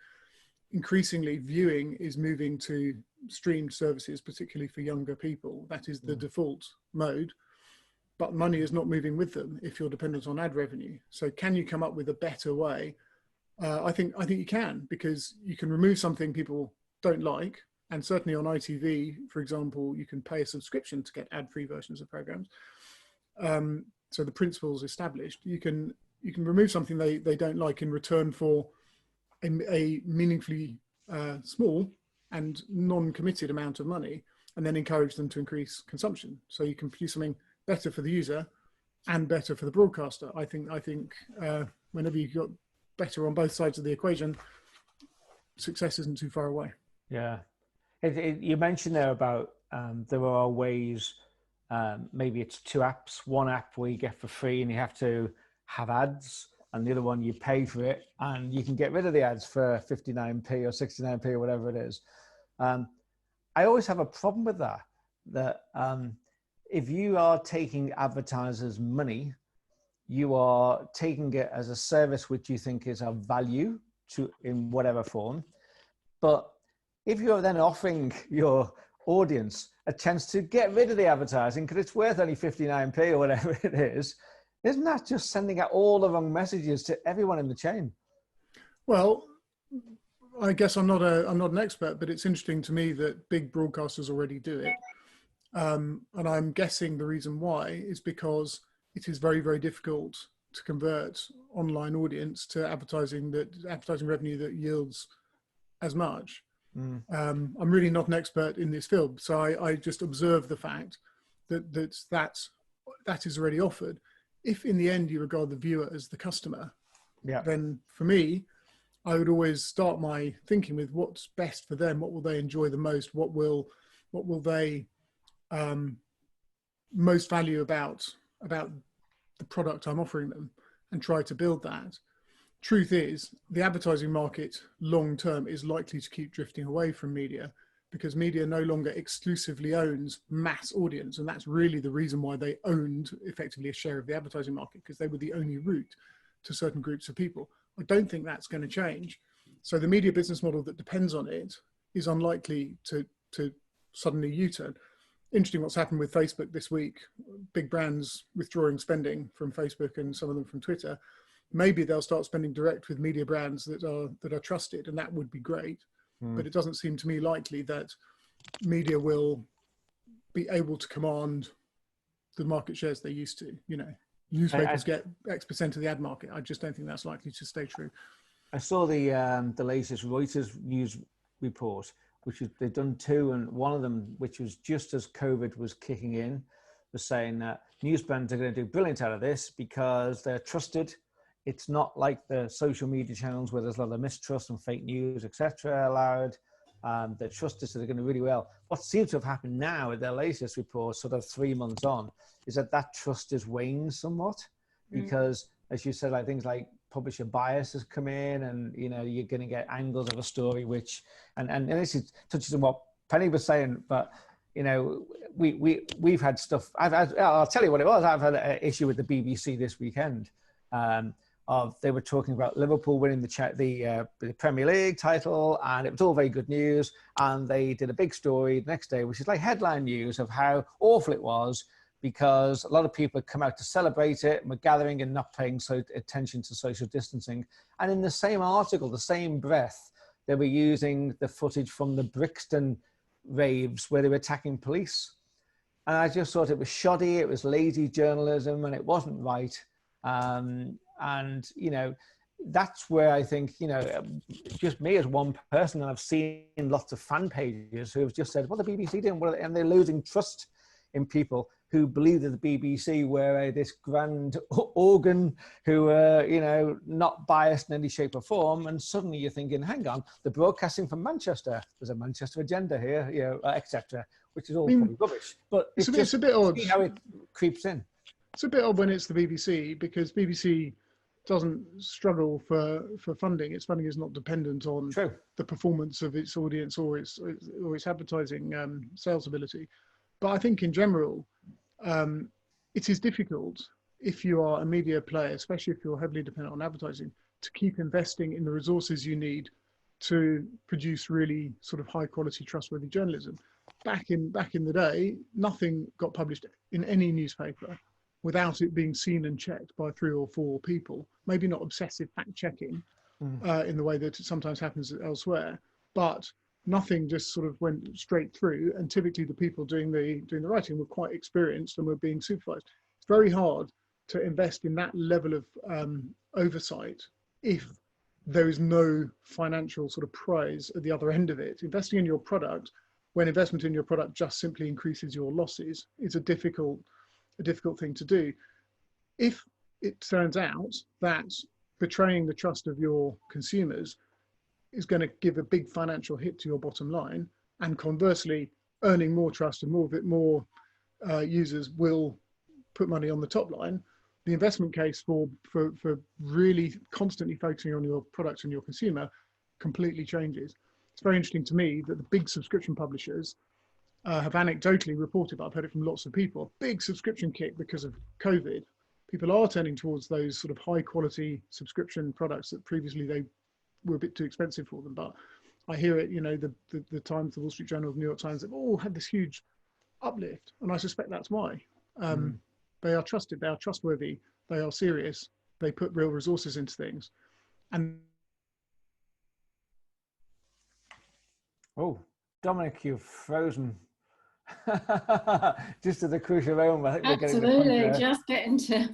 Increasingly, viewing is moving to streamed services, particularly for younger people. That is the default mode, but money is not moving with them if you're dependent on ad revenue. So can you come up with a better way? I think you can, because you can remove something people don't like. And certainly on ITV, for example, you can pay a subscription to get ad-free versions of programs. So the principle's established. You can remove something they don't like in return for a meaningfully small and non-committed amount of money, and then encourage them to increase consumption. So you can produce something better for the user and better for the broadcaster. I think whenever you've got better on both sides of the equation, success isn't too far away. Yeah. You mentioned there about there are ways, maybe it's 2 apps, one app where you get for free and you have to have ads, and the other one you pay for it and you can get rid of the ads for 59p or 69p or whatever it is. I always have a problem with that if you are taking advertisers' money, you are taking it as a service which you think is of value in whatever form. But if you're then offering your audience a chance to get rid of the advertising because it's worth only 59p or whatever it is, isn't that just sending out all the wrong messages to everyone in the chain? Well, I guess I'm not an expert, but it's interesting to me that big broadcasters already do it. And I'm guessing the reason why is because it is very, very difficult to convert online audience to advertising revenue that yields as much. I'm really not an expert in this field, so I just observe the fact that is already offered. If in the end you regard the viewer as the customer, then for me, I would always start my thinking with what's best for them, what will they enjoy the most, what will they most value about the product I'm offering them, and try to build that. Truth is, the advertising market long term is likely to keep drifting away from media, because media no longer exclusively owns mass audience. And that's really the reason why they owned effectively a share of the advertising market, because they were the only route to certain groups of people. I don't think that's going to change. So the media business model that depends on it is unlikely to suddenly U-turn. Interesting what's happened with Facebook this week. Big brands withdrawing spending from Facebook and some of them from Twitter. Maybe they'll start spending direct with media brands that are trusted, and that would be great. But it doesn't seem to me likely that media will be able to command the market shares they used to. You know, newspapers get X% of the ad market. I just don't think that's likely to stay true. I saw the latest Reuters news report, which they've done two, and one of them, which was just as COVID was kicking in, was saying that news brands are going to do brilliant out of this because they're trusted. It's not like the social media channels where there's a lot of mistrust and fake news, etc. allowed. They're trusted, so they're going to do really well. What seems to have happened now with their latest report, sort of 3 months on, is that trust is waned somewhat, because, as you said, like things like publisher bias has come in, and you know, you're going to get angles of a story which, and this is touches on what Penny was saying, but you know, we've had stuff. I'll tell you what it was. I've had an issue with the BBC this weekend. They were talking about Liverpool winning the Premier League title, and it was all very good news. And they did a big story the next day, which is like headline news of how awful it was, because a lot of people had come out to celebrate it and were gathering and not paying attention to social distancing. And in the same article, the same breath, they were using the footage from the Brixton raves where they were attacking police. And I just thought it was shoddy, it was lazy journalism, and it wasn't right. And, you know, that's where I think, you know, just me as one person, and I've seen lots of fan pages who have just said, what the BBC doing? And they're losing trust in people who believe that the BBC were this grand organ who were, you know, not biased in any shape or form. And suddenly you're thinking, hang on, the broadcasting from Manchester, there's a Manchester agenda here, you know, etc., which is all probably rubbish. But it's a bit odd. See how it creeps in. It's a bit odd when it's the BBC, because BBC doesn't struggle for funding. Its funding is not dependent on the performance of its audience or its advertising sales ability. But I think in general, it is difficult if you are a media player, especially if you're heavily dependent on advertising, to keep investing in the resources you need to produce really sort of high quality, trustworthy journalism. Back in the day, nothing got published in any newspaper without it being seen and checked by 3 or 4 people. Maybe not obsessive fact checking in the way that it sometimes happens elsewhere, but nothing just sort of went straight through. And typically the people doing the writing were quite experienced and were being supervised. It's very hard to invest in that level of oversight if there is no financial sort of prize at the other end of it. Investing in your product, when investment in your product just simply increases your losses, is a difficult thing to do. If it turns out that betraying the trust of your consumers is going to give a big financial hit to your bottom line, and conversely earning more trust and more users will put money on the top line, the investment case for really constantly focusing on your product and your consumer completely changes. It's very interesting to me that the big subscription publishers have anecdotally reported, but I've heard it from lots of people, big subscription kick because of COVID. People are turning towards those sort of high quality subscription products that previously they were a bit too expensive for them. But I hear it, you know, the Times, the Wall Street Journal, the New York Times, they've all had this huge uplift. And I suspect that's why. They are trusted, they are trustworthy, they are serious, they put real resources into things. And oh, Dominic, you've frozen. Just at the crucial moment, I think we're getting absolutely just getting to.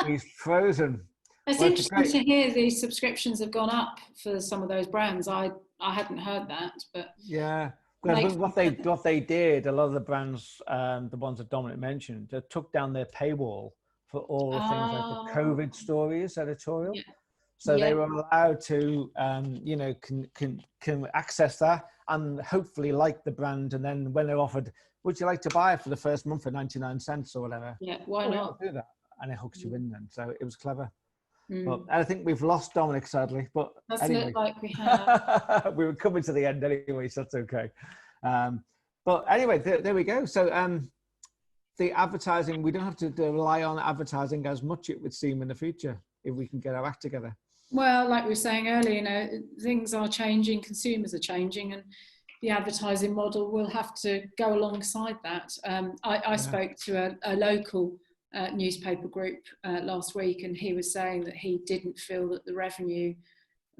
He's frozen. It's interesting to hear the subscriptions have gone up for some of those brands. I hadn't heard that, but yeah. But what they did, a lot of the brands, the ones that Dominic mentioned, took down their paywall for all the things like the COVID stories editorial. Yeah. So they were allowed to, you know, can access that and hopefully like the brand. And then when they're offered, would you like to buy it for the first month for 99 cents or whatever? Yeah, why not? Do that. And it hooks you in then. So it was clever. Mm. But I think we've lost Dominic, sadly. But Doesn't anyway. look like we have. We were coming to the end anyway, so that's okay. But anyway, there we go. So the advertising, we don't have to rely on advertising as much, it would seem, in the future, if we can get our act together. Well, like we were saying earlier, you know, things are changing, consumers are changing, and the advertising model will have to go alongside that. I spoke to a local newspaper group last week, and he was saying that he didn't feel that the revenue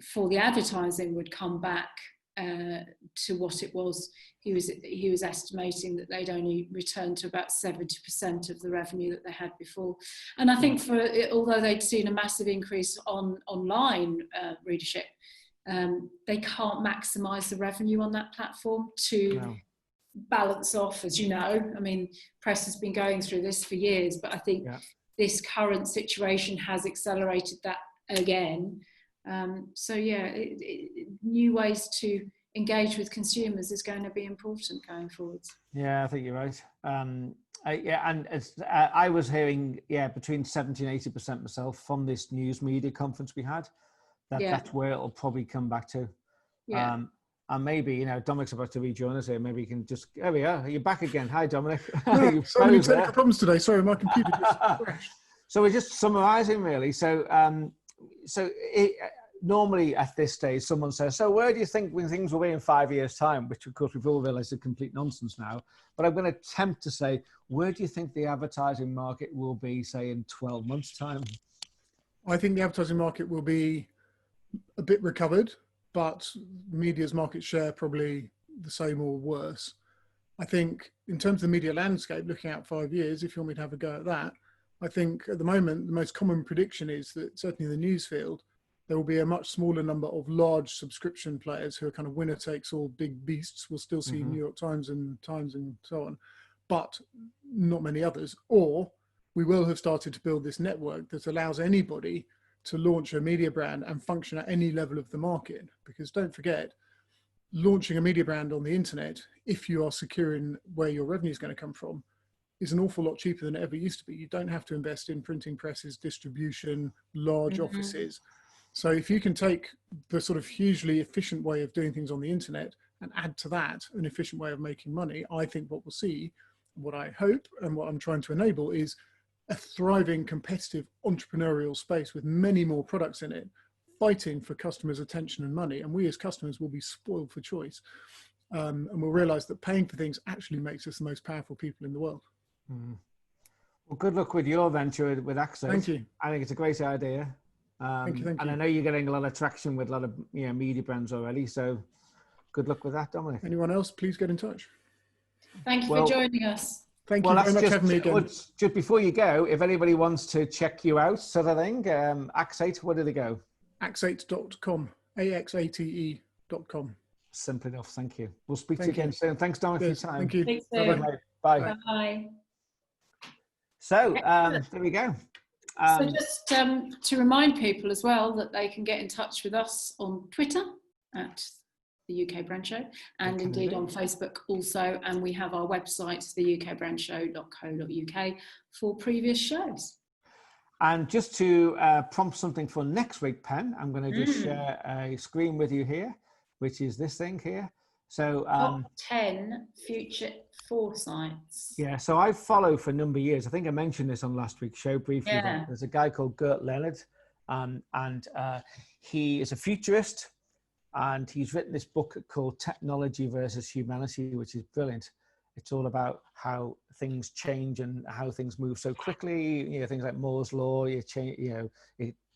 for the advertising would come back to what it was. He was estimating that they'd only returned to about 70% of the revenue that they had before. And I think although they'd seen a massive increase on online readership, they can't maximise the revenue on that platform to balance off, as you know. I mean, press has been going through this for years, but I think this current situation has accelerated that again. So yeah, new ways to engage with consumers is going to be important going forwards. Yeah, I think you're right. I was hearing between 70 and 80% myself from this news media conference we had. That's where it'll probably come back to. And maybe, you know, Dominic's about to rejoin us here. Maybe you can just, there we are. You're back again. Hi, Dominic. No, so many technical problems today. Sorry, my computer just crashed. So we're just summarising, really. So, normally at this stage, someone says, so where do you think when things will be in 5 years' time? Which, of course, we've all realised is complete nonsense now. But I'm going to attempt to say, where do you think the advertising market will be, say, in 12 months' time? I think the advertising market will be a bit recovered, but media's market share probably the same or worse. I think in terms of the media landscape, looking out 5 years, if you want me to have a go at that, I think at the moment, the most common prediction is that certainly in the news field, there will be a much smaller number of large subscription players who are kind of winner takes all big beasts. We'll still see New York Times and so on, but not many others. Or we will have started to build this network that allows anybody to launch a media brand and function at any level of the market. Because don't forget, launching a media brand on the internet, if you are securing where your revenue is going to come from, is an awful lot cheaper than it ever used to be. You don't have to invest in printing presses, distribution, large offices. So if you can take the sort of hugely efficient way of doing things on the internet and add to that an efficient way of making money, I think what we'll see, what I hope and what I'm trying to enable is a thriving, competitive, entrepreneurial space with many more products in it, fighting for customers' attention and money. And we as customers will be spoiled for choice. And we'll realize that paying for things actually makes us the most powerful people in the world. Well, good luck with your venture with Axate. Thank you. I think it's a great idea. Thank you. And I know you're getting a lot of traction with a lot of media brands already. So good luck with that, Dominic. Anyone else, please get in touch. Thank you for joining us. Thank you very much for having me again. Just before you go, if anybody wants to check you out, sort of thing, Axate, where do they go? Axate.com, AXATE.com. Simple enough. Thank you. We'll speak to you again soon. Thanks, Dominic, for your time. Thank you. Bye-bye. Bye. Bye. So there we go. So just to remind people as well that they can get in touch with us on Twitter at the UK Brand Show, and indeed on Facebook also. And we have our website, theukbrandshow.co.uk, for previous shows. And just to prompt something for next week, Pen, I'm going to just share a screen with you here, which is this thing here. So top 10 future foresights. Yeah, so I've followed for a number of years. I think I mentioned this on last week's show briefly. Yeah. There's a guy called Gert Leonard, and he is a futurist, and he's written this book called Technology versus Humanity, which is brilliant. It's all about how things change and how things move so quickly. You know, things like Moore's law. It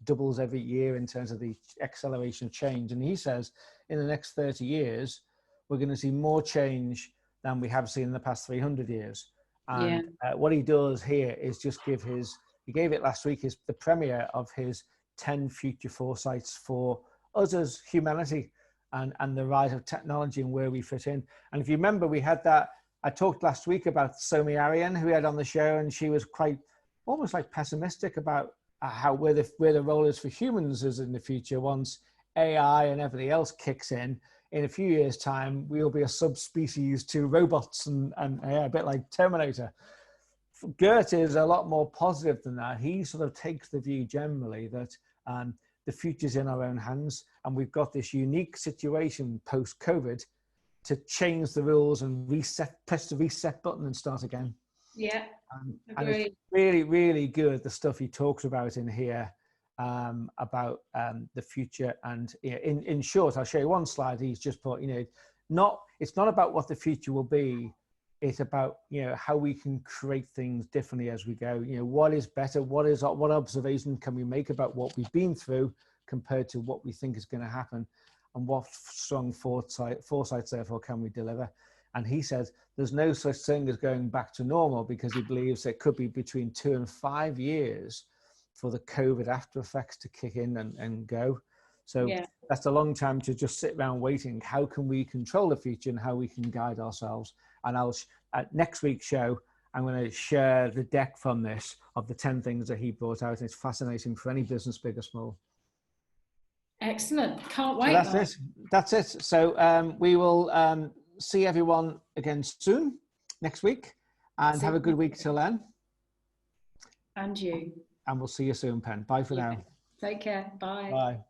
doubles every year in terms of the acceleration of change. And he says in the next 30 years, we're going to see more change than we have seen in the past 300 years. And what he does here is just he gave it last week, the premiere of his 10 future foresights for us as humanity and the rise of technology and where we fit in. And if you remember, we had that, I talked last week about Somi Aryan, who we had on the show, and she was quite almost like pessimistic about where the role is for humans is in the future. Once AI and everything else kicks in a few years' time, we'll be a subspecies to robots and a bit like Terminator. Goethe is a lot more positive than that. He sort of takes the view generally that the future's in our own hands, and we've got this unique situation post-COVID to change the rules and press the reset button and start again. Yeah, and it's really, really good, the stuff he talks about in here about the future. And in short, I'll show you one slide. He's just put, it's not about what the future will be. It's about, how we can create things differently as we go. What is better? What observation can we make about what we've been through compared to what we think is going to happen? And what strong foresights, therefore, can we deliver? And he says there's no such thing as going back to normal, because he believes it could be between 2 and 5 years for the COVID after effects to kick in and go. So that's a long time to just sit around waiting. How can we control the future and how we can guide ourselves? And at next week's show, I'm going to share the deck from this of the 10 things that he brought out. And it's fascinating for any business, big or small. Excellent. Can't wait. So that's it. So we will see everyone again soon next week, and have a good week till then. And you. And we'll see you soon, Pen. Bye for now. Take care. Bye. Bye.